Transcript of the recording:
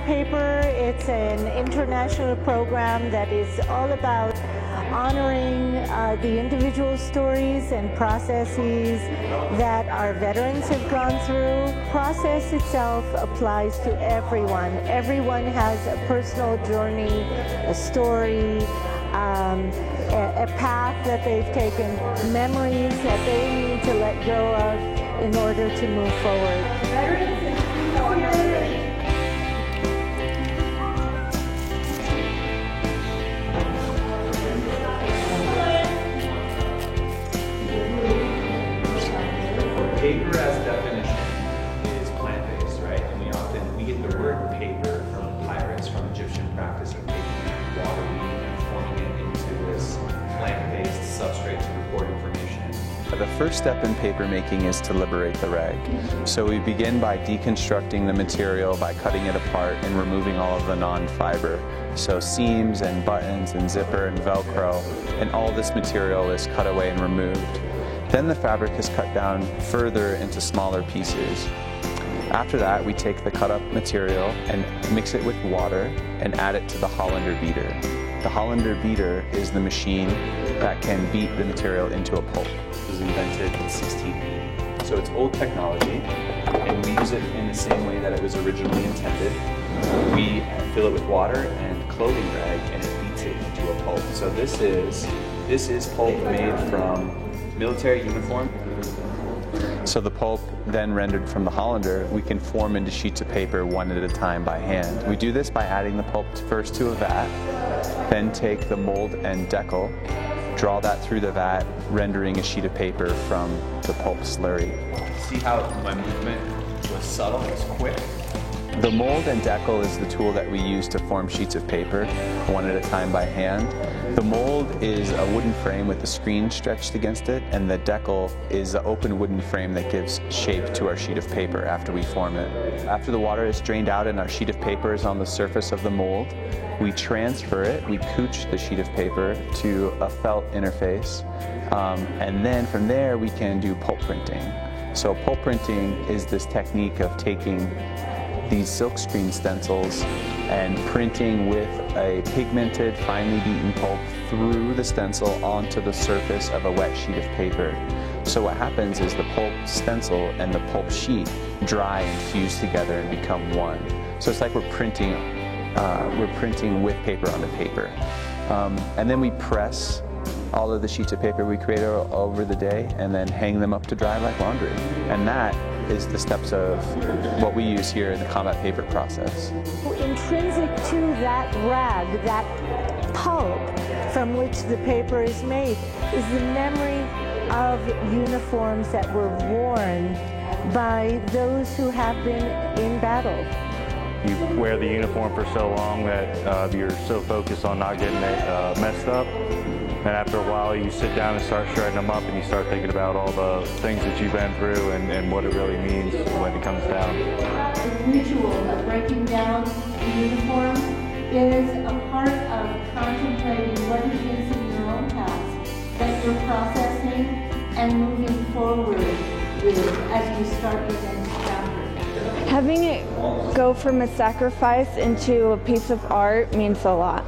Paper. It's an international program that is all about honoring the individual stories and processes that our veterans have gone through. Process itself applies to everyone. Everyone has a personal journey, a story, a path that they've taken, memories that they need to let go of in order to move forward. Veterans Paper as definition is plant-based, right? And we get the word paper from papyrus, from Egyptian practice of taking water weed and forming it into this plant-based substrate to record information. The first step in paper making is to liberate the rag. So we begin by deconstructing the material by cutting it apart and removing all of the non-fiber. So seams and buttons and zipper and Velcro, and all this material is cut away and removed. Then the fabric is cut down further into smaller pieces. After that, we take the cut up material and mix it with water and add it to the Hollander beater. The Hollander beater is the machine that can beat the material into a pulp. It was invented in 1680. So it's old technology, and we use it in the same way that it was originally intended. We fill it with water and clothing rag, and it beats it into a pulp. So this is pulp made from military uniform. So the pulp then rendered from the Hollander, we can form into sheets of paper one at a time by hand. We do this by adding the pulp first to a vat, then take the mold and decal, draw that through the vat, rendering a sheet of paper from the pulp slurry. See how my movement was subtle, it was quick? The mold and decal is the tool that we use to form sheets of paper one at a time by hand. The mold is a wooden frame with a screen stretched against it, and the decal is an open wooden frame that gives shape to our sheet of paper after we form it. After the water is drained out and our sheet of paper is on the surface of the mold, we transfer it, we couch the sheet of paper to a felt interface, and then from there we can do pulp printing. So pulp printing is this technique of taking these silkscreen stencils and printing with a pigmented, finely beaten pulp through the stencil onto the surface of a wet sheet of paper. So what happens is the pulp stencil and the pulp sheet dry and fuse together and become one. So it's like we're printing with paper onto paper. And then we press all of the sheets of paper we create over the day and then hang them up to dry like laundry. And that is the steps of what we use here in the combat paper process. Intrinsic to that rag, that pulp from which the paper is made, is the memory of uniforms that were worn by those who have been in battle. You wear the uniform for so long that you're so focused on not getting it messed up. And after a while, you sit down and start shredding them up, and you start thinking about all the things that you've been through and what it really means when it comes down. The ritual of breaking down the uniform is a part of contemplating what it is in your own past that you're processing and moving forward with as you start your next chapter. Having it go from a sacrifice into a piece of art means a lot.